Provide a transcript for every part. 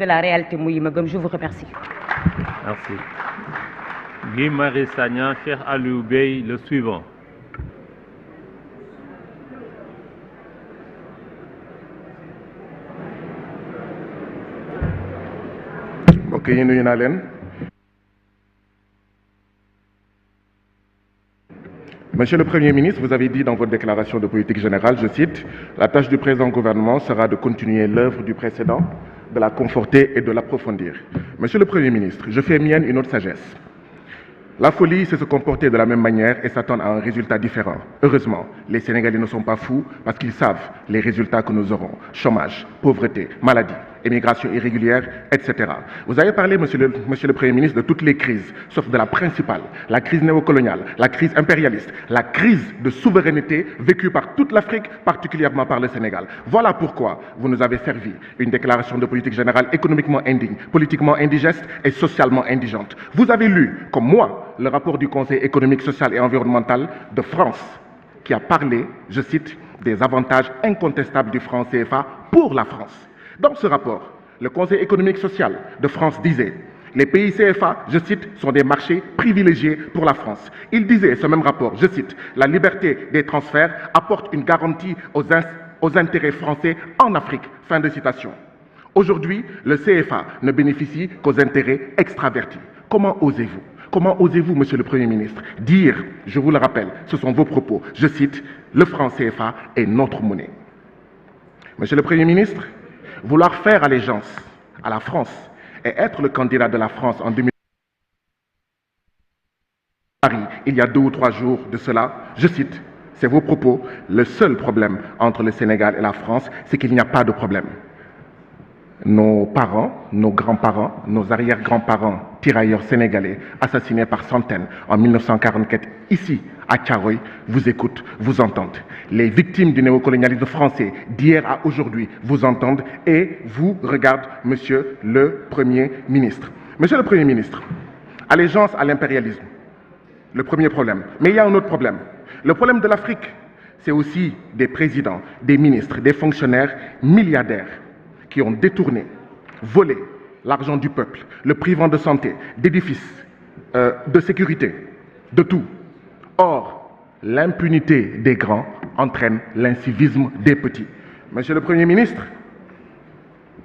de la réalité muy ma gëm. Je vous remercie. Merci. Guy Marius Sagna, Cheikh Aliou Bey, le suivant. mbokk yi nuyu naa leen. Monsieur le Premier ministre, vous avez dit dans votre déclaration de politique générale, je cite, « La tâche du présent gouvernement sera de continuer l'œuvre du précédent, de la conforter et de l'approfondir. » Monsieur le Premier ministre, je fais mienne une autre sagesse. La folie, c'est se comporter de la même manière et s'attendre à un résultat différent. Heureusement, les Sénégalais ne sont pas fous parce qu'ils savent les résultats que nous aurons. Chômage, pauvreté, maladie, émigration irrégulière, etc. Vous avez parlé, monsieur le Premier ministre, de toutes les crises, sauf de la principale, la crise néocoloniale, la crise impérialiste, la crise de souveraineté vécue par toute l'Afrique, particulièrement par le Sénégal. Voilà pourquoi vous nous avez servi une déclaration de politique générale économiquement indigne, politiquement indigeste et socialement indigente. Vous avez lu, comme moi, le rapport du Conseil économique, social et environnemental de France, qui a parlé, je cite, des avantages incontestables du franc CFA pour la France. Dans ce rapport, le Conseil économique social de France disait « Les pays CFA, je cite, sont des marchés privilégiés pour la France. » Il disait, ce même rapport, je cite, « La liberté des transferts apporte une garantie aux intérêts français en Afrique. » Fin de citation. Aujourd'hui, le CFA ne bénéficie qu'aux intérêts extravertis. Comment osez-vous? Comment osez-vous, monsieur le Premier ministre, dire, je vous le rappelle, ce sont vos propos, je cite, « Le franc CFA est notre monnaie. » Monsieur le Premier ministre, vouloir faire allégeance à la France et être le candidat de la France en 2000 Paris, il y a 2 ou 3 jours de cela, je cite, c'est vos propos, le seul problème entre le Sénégal et la France, c'est qu'il n'y a pas de problème. Nos parents, nos grands-parents, nos arrière-grands-parents, tirailleurs sénégalais, assassinés par centaines en 1944, ici, à Thiaroye, vous écoutent, vous entendent. Les victimes du néocolonialisme français d'hier à aujourd'hui vous entendent et vous regardent, monsieur le Premier ministre. Monsieur le Premier ministre, allégeance à l'impérialisme, le premier problème. Mais il y a un autre problème. Le problème de l'Afrique, c'est aussi des présidents, des ministres, des fonctionnaires milliardaires qui ont détourné, volé l'argent du peuple, le privant de santé, d'édifices, de sécurité, de tout. Or, l'impunité des grands entraîne l'incivisme des petits. Monsieur le Premier ministre,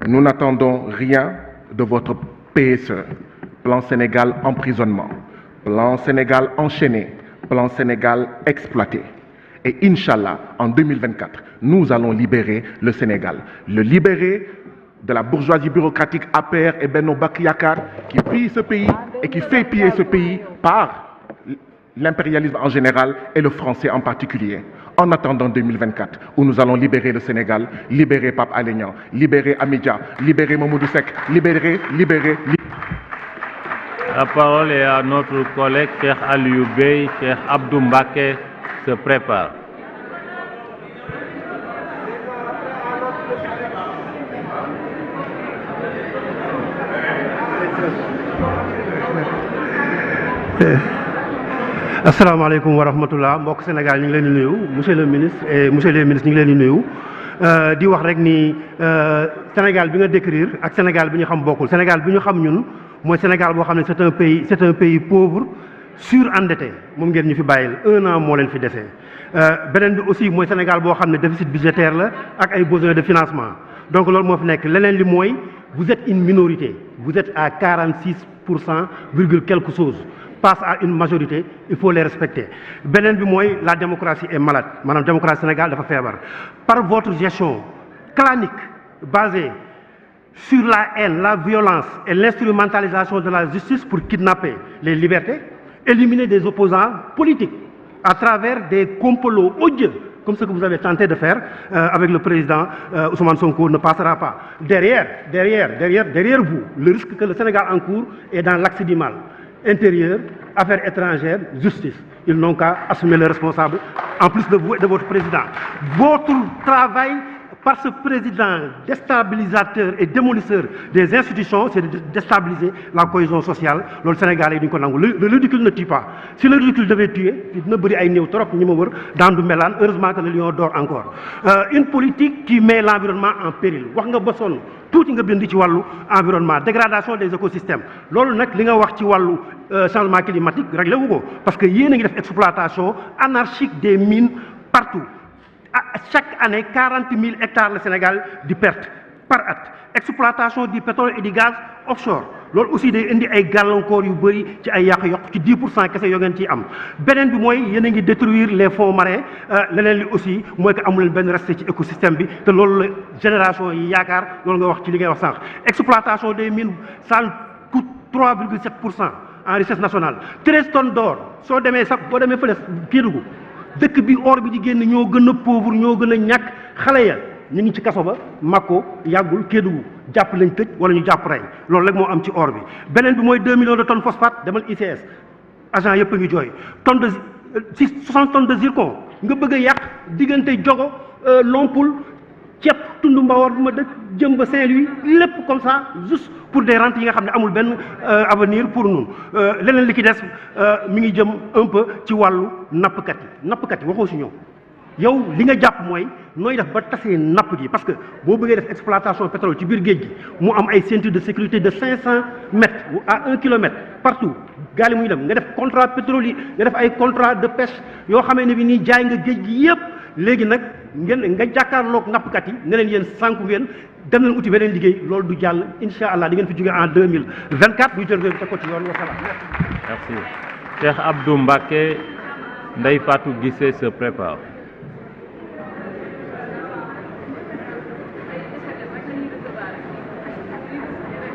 nous n'attendons rien de votre PSE, plan Sénégal emprisonnement, plan Sénégal enchaîné, plan Sénégal exploité. Et Inch'Allah, en 2024, nous allons libérer le Sénégal. Le libérer de la bourgeoisie bureaucratique APR et Benno Bokk Yakaar qui pille ce pays et qui fait piller ce pays par l'impérialisme en général et le français en particulier. En attendant 2024, où nous allons libérer le Sénégal, libérer Pape Alé Niang, libérer Amidia, libérer Mamadou Seck, libérer. La parole est à notre collègue Cheikh Aliou Bey. Cheikh Abdou Mbacké se prépare. asalaamaaleykum wa rahmatullah mbokk Sénégal ñu ngi leen di nuyu monsieur le ministre et monsieur les ministres ñu ngi leen di nuyu di wax rek ni Sénégal bi nga décrire ak Sénégal bi ñu xam bokkul Sénégal bi ñu xam ñun mooy Sénégal boo xam ne c'est un pays pauvre surendetté moom ngeen ñu fi bàyyil 1 an moo leen fi desee beneen bi aussi mooy Sénégal boo xam ne déficit budgétaire la ak ay besoins de financement donc loolu moo fi nekk leneen li mooy vous êtes une minorité vous êtes à 46% virgule quelque chose face à une majorité il faut les respecter beneen bi mooy la démocratie est malade maanaam démocratie Sénégal dafa feebar par votre gestion clanique basée sur la haine, la violence et l'instrumentalisation de la justice pour kidnapper les libertés, éliminer des opposants politiques à travers des complots odieux, comme ce que vous avez tenté de faire avec le président Ousmane Sonko, ne passera pas. Derrière vous, le risque que le Sénégal encourt est dans l'axe du mal. Intérieur, affaires étrangères, justice. Ils n'ont qu'à assumer les responsables, en plus de vous et de votre président. Votre travail par ce président déstabilisateur et démolisseur des institutions, c'est de déstabiliser la cohésion sociale. Le Sénégal est le ridicule ne tue pas. Si le ridicule devait tuer, il ne brille pas dans du mélan. Heureusement que le lion dort encore. Une politique qui met l'environnement en péril. Tout nga bind ci walu environnement, dégradation des écosystèmes. Lolu nak li nga wax ci walu changement climatique réglé wuko parce que yéen a ngi def exploitation anarchique des mines partout. Chaque année 40 000 hectares le Sénégal di perte par at. Exploitation du pétrole et du gaz offshore. Loolu aussi day indi ay gàllankoor yu bëri ci ay yàq-yàq ci 10% kese yoo ngeen ciy am beneen bi mooy yéen a ngi détruire les fonds marins leneen li aussi mooy que amu leen benn respect ci écosystème bi te loolu la génération yi yaakaar loolu nga wax ci li ngay wax sànq exploitation des mines ça coûte 3,7% en richesse nationale 13 tonnes d'or soo demee sax boo demee fële Kédougou dëkk bi or bi di génn ñoo gën a pauvre ñoo gën a ñàkk xale ya ñu ngi ci kaso ba Mako yàggul Kédougou jàpp lañ tëj wala ñu jàpp rey loolu rek moo am ci or bi beneen bi mooy 2 millions de tonnes phosphate demal ICS agent yëpp a ngi jooy tonne de 60 tonnes de zircon nga bëgg a yàq diggante Diogo Lompoul ceeb tund Mbawar bu ma dëkk jëm ba Saint-Louis lépp comme ça juste pour des rentes yi nga xam ne amul benn avenir pour ñun leneen li ci des mi ngi jëm un peu ci wàllu nappkat yi waxoo si ñoom yow li nga jàpp mooy nooy def ba tasee napp gi parce que boo bëggee def exploitation pétrole ci biir géej gi mu am ay ceinture de sécurité de 500 mètres à 1 kilomètre partout gaal yi muy dem nga def contrat pétrolier nga def ay contrat de pêche yoo xamee ne bi nii jaay nga géej gi yépp léegi nag ngeen nga jàkkaarloog nappkat yi ne leen yéen sànku ngeen dem leen uti beneen liggéey loolu du jàll incha allah di ngeen fi jóge en 2024 bu jël réew teg ko ci yoon wa salaam. Merci. Cheikh Abdou Mbacké, Ndeye Fatou Guissé se prépare.